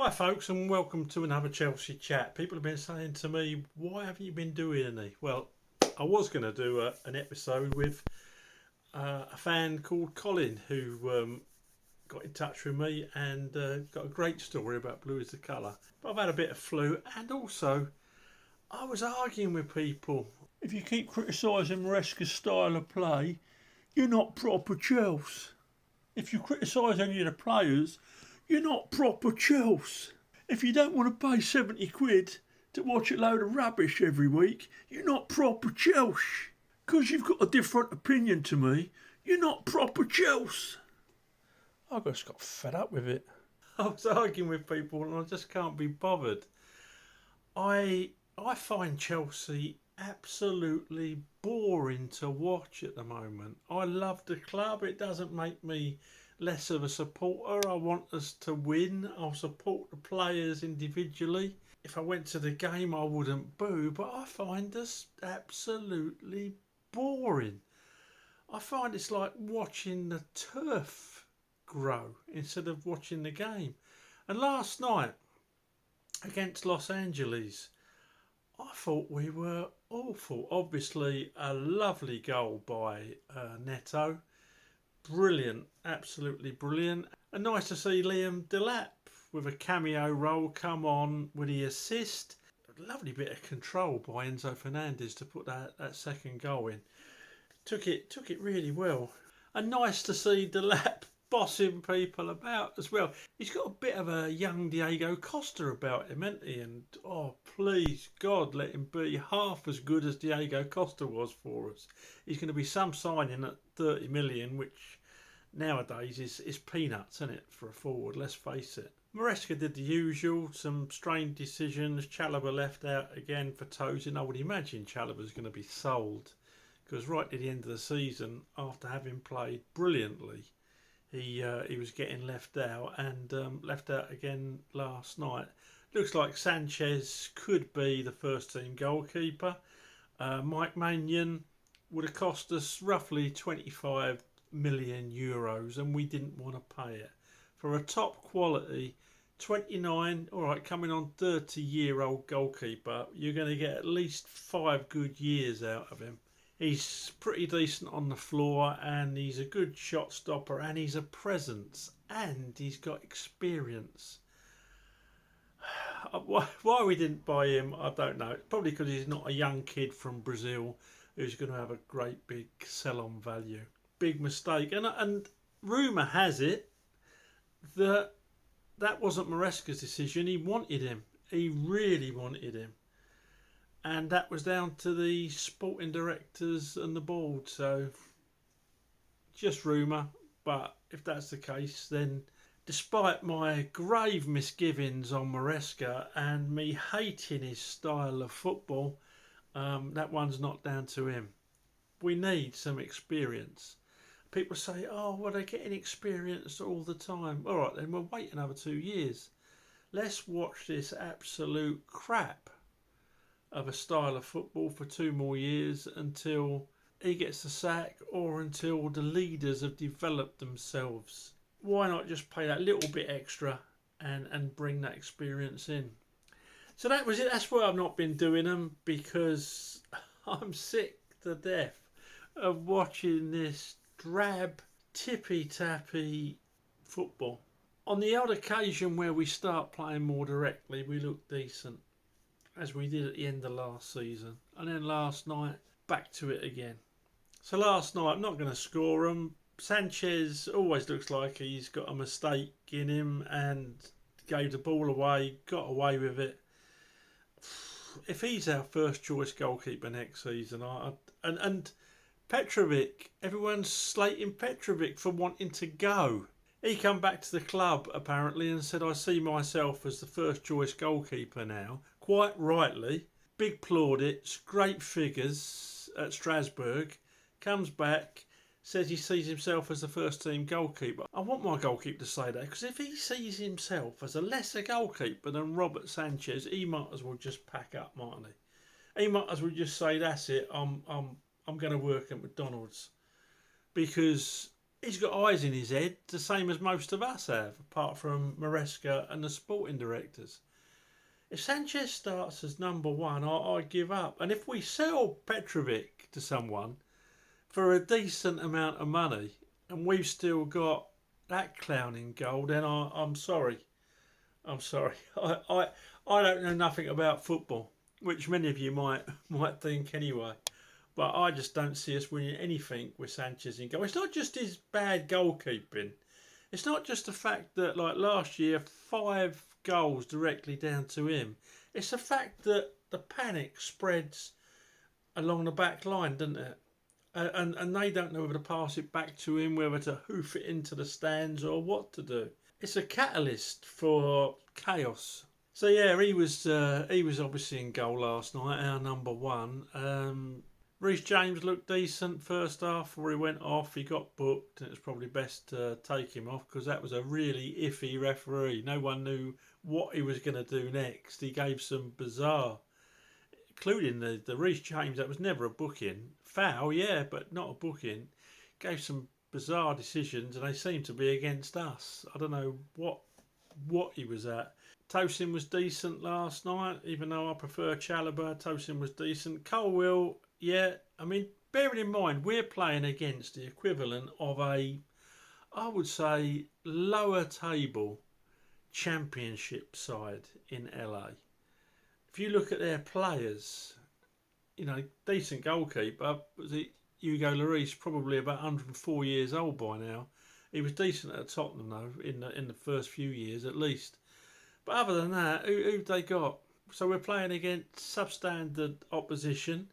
Hi folks, and welcome to another Chelsea chat. People have been saying to me, why haven't you been doing any? Well, I was going to do an episode with a fan called Colin who got in touch with me and got a great story about blue is the colour. But I've had a bit of flu, and also I was arguing with people. If you keep criticising Maresca's style of play, you're not proper Chelsea. If you criticise any of the players, you're not proper Chelsea. If you don't want to pay 70 quid to watch a load of rubbish every week, you're not proper Chelsea. Because you've got a different opinion to me, you're not proper Chelsea. I just got fed up with it. I was arguing with people and I just can't be bothered. I find Chelsea absolutely boring to watch at the moment. I love the club. It doesn't make me less of a supporter. I want us to win. I'll support the players individually. If I went to the game, I wouldn't boo, but I find us absolutely boring. I find it's like watching the turf grow instead of watching the game. And last night against Los Angeles, I thought we were awful. Obviously, a lovely goal by Neto. Brilliant, absolutely brilliant. And nice to see Liam Delap with a cameo role come on with the assist. A lovely bit of control by Enzo Fernandez to put that second goal in. Took it really well. And nice to see Delap bossing people about as well. He's got a bit of a young Diego Costa about him, hasn't he? And please God, let him be half as good as Diego Costa was for us. He's going to be some signing at 30 million, which nowadays is peanuts, isn't it, for a forward, let's face it. Maresca did the usual, some strange decisions. Chalobah left out again for Tosin. I would imagine Chalobah's going to be sold, because right at the end of the season, after having played brilliantly, he was getting left out, and left out again last night. Looks like Sanchez could be the first team goalkeeper. Mike Magnain would have cost us roughly 25 million euros, and we didn't want to pay it. For a top quality 29, alright, coming on 30-year-old goalkeeper, you're going to get at least 5 good years out of him. He's pretty decent on the floor, and he's a good shot stopper, and he's a presence, and he's got experience. Why we didn't buy him, I don't know. Probably because he's not a young kid from Brazil who's going to have a great big sell-on value. Big mistake. And rumour has it that wasn't Maresca's decision. He wanted him. He really wanted him. And that was down to the sporting directors and the board. So, just rumour. But if that's the case, then despite my grave misgivings on Maresca and me hating his style of football, that one's not down to him. We need some experience. People say, well, they're getting experience all the time. All right, then we'll wait another 2 years. Let's watch this absolute crap of a style of football for 2 more years until he gets the sack or until the leaders have developed themselves. Why not just pay that little bit extra and bring that experience in? So that was it. That's why I've not been doing them, because I'm sick to death of watching this drab, tippy-tappy football. On the odd occasion where we start playing more directly, we look decent, as we did at the end of last season. And then last night, back to it again. So last night, I'm not going to score them. Sanchez always looks like he's got a mistake in him and gave the ball away, got away with it. If he's our first choice goalkeeper next season, and Petrovic, everyone's slating Petrovic for wanting to go. He come back to the club apparently and said, I see myself as the first choice goalkeeper now. Quite rightly. Big plaudits, great figures at Strasbourg. Comes back, says he sees himself as the first team goalkeeper. I want my goalkeeper to say that, because if he sees himself as a lesser goalkeeper than Robert Sanchez, he might as well just pack up, mightn't he? He might as well just say, that's it, I'm going to work at McDonald's. Because he's got eyes in his head, the same as most of us have, apart from Maresca and the sporting directors. If Sanchez starts as number one, I give up. And if we sell Petrovic to someone for a decent amount of money, and we've still got that clown in goal, then I'm sorry. I'm sorry. I don't know nothing about football, which many of you might think anyway. But I just don't see us winning anything with Sanchez in goal. It's not just his bad goalkeeping. It's not just the fact that, like last year, 5 goals directly down to him. It's the fact that the panic spreads along the back line, doesn't it? And they don't know whether to pass it back to him, whether to hoof it into the stands or what to do. It's a catalyst for chaos. So yeah, he was obviously in goal last night, our number one. Reece James looked decent first half before he went off. He got booked, and it's probably best to take him off because that was a really iffy referee. No one knew what he was going to do next. He gave some bizarre, including the Reece James. That was never a booking. Foul, yeah, but not a booking. Gave some bizarre decisions, and they seemed to be against us. I don't know what he was at. Tosin was decent last night, even though I prefer Chalobah. Tosin was decent. Colwill, yeah, I mean, bearing in mind, we're playing against the equivalent of I would say, lower table championship side in LA. If you look at their players, decent goalkeeper, was it Hugo Lloris, probably about 104 years old by now. He was decent at Tottenham, though, in the first few years at least. But other than that, who've they got? So we're playing against substandard opposition.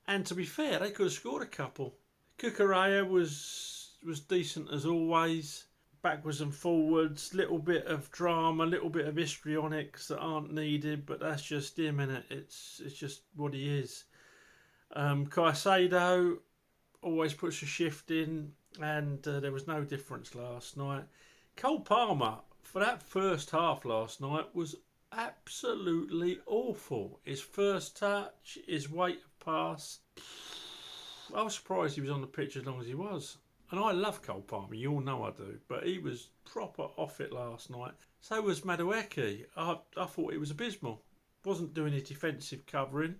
And to be fair, they could have scored a couple. Cucurella was decent as always. Backwards and forwards, little bit of drama, little bit of histrionics that aren't needed, but that's just him, innit? It's just what he is. Caicedo always puts a shift in, and there was no difference last night. Cole Palmer, for that first half last night, was absolutely awful. His first touch, his weight of pass. I was surprised he was on the pitch as long as he was. And I love Cole Palmer, you all know I do, but he was proper off it last night. So was Madueke. I thought he was abysmal. Wasn't doing his defensive covering,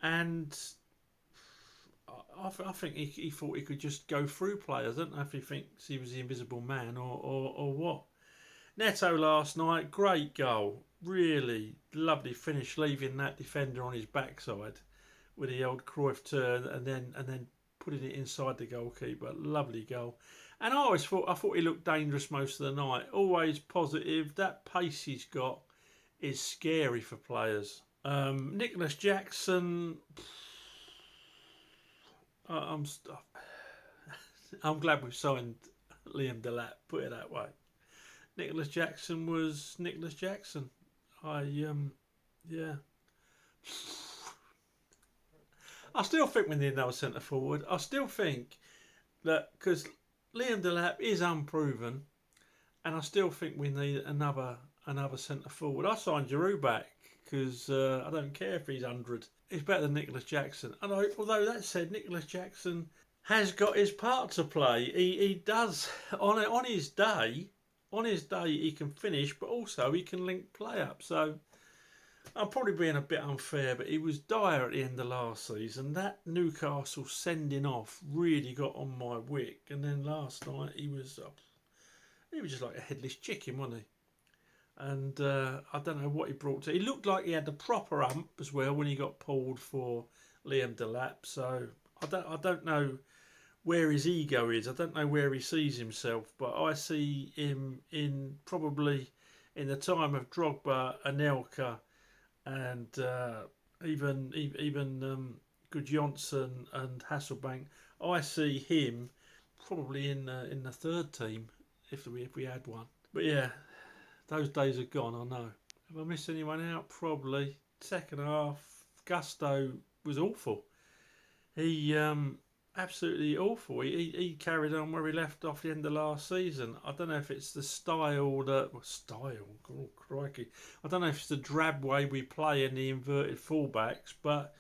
and I think he thought he could just go through players. I don't know if he thinks he was the invisible man or what. Neto last night, great goal. Really lovely finish, leaving that defender on his backside with the old Cruyff turn and then putting it inside the goalkeeper. Lovely goal. And I thought he looked dangerous most of the night. Always positive. That pace he's got is scary for players. Nicholas Jackson. I'm glad we've signed Liam Delap. Put it that way. Nicholas Jackson was Nicholas Jackson. Yeah. I still think we need another centre forward. I still think that because Liam Delap is unproven, and I still think we need another centre forward. I signed Giroud back because I don't care if he's 100. He's better than Nicholas Jackson. And although that said, Nicholas Jackson has got his part to play. He does on his day. On his day, he can finish, but also he can link play up. So I'm probably being a bit unfair, but he was dire at the end of last season. That Newcastle sending off really got on my wick. And then last night he was just like a headless chicken, wasn't he? And I don't know what he brought to. He looked like he had the proper ump as well when he got pulled for Liam Delap. So I don't know where his ego is. I don't know where he sees himself, but I see him in probably in the time of Drogba, Anelka, and even Gudjonsson and Hasselbank. I see him probably in the third team if we had one. But yeah, those days are gone. I know. Have I missed anyone out? Probably. Second half, Gusto was awful. He absolutely awful. He carried on where he left off the end of last season. I don't know if it's the style. Oh, crikey. I don't know if it's the drab way we play in the inverted fullbacks, but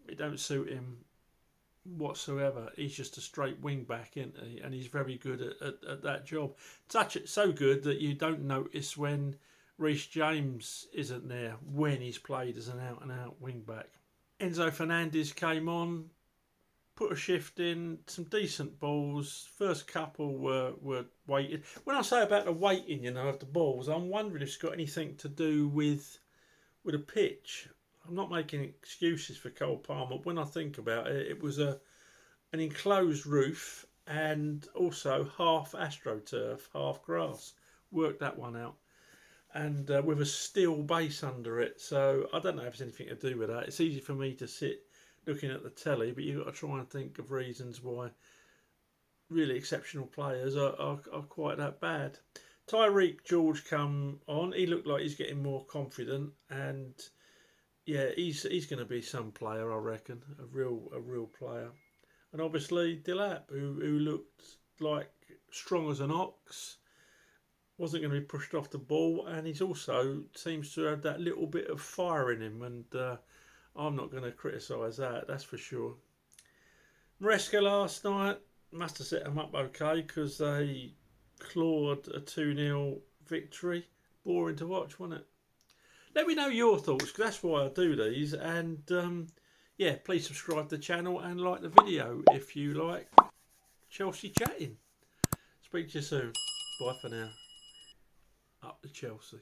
it don't suit him whatsoever. He's just a straight wing back, isn't he? And he's very good at that job. Touch it so good that you don't notice when Reece James isn't there when he's played as an out and out wing back. Enzo Fernandez came on, put a shift in, some decent balls. First couple were weighted. When I say about the weighting, of the balls, I'm wondering if it's got anything to do with a pitch. I'm not making excuses for Cole Palmer. When I think about it, it was an enclosed roof and also half AstroTurf, half grass. Worked that one out. And with a steel base under it. So I don't know if it's anything to do with that. It's easy for me to sit looking at the telly, but you've got to try and think of reasons why really exceptional players are quite that bad. Tyreek George come on. He looked like he's getting more confident, and yeah, he's going to be some player, I reckon, a real player. And obviously Delap, who looked like strong as an ox, wasn't going to be pushed off the ball, and he's also seems to have that little bit of fire in him, and I'm not going to criticise that, that's for sure. Maresca last night must have set them up okay because they clawed a 2-0 victory. Boring to watch, wasn't it? Let me know your thoughts, because that's why I do these. And yeah, please subscribe to the channel and like the video if you like Chelsea chatting. Speak to you soon. Bye for now. Up to Chelsea.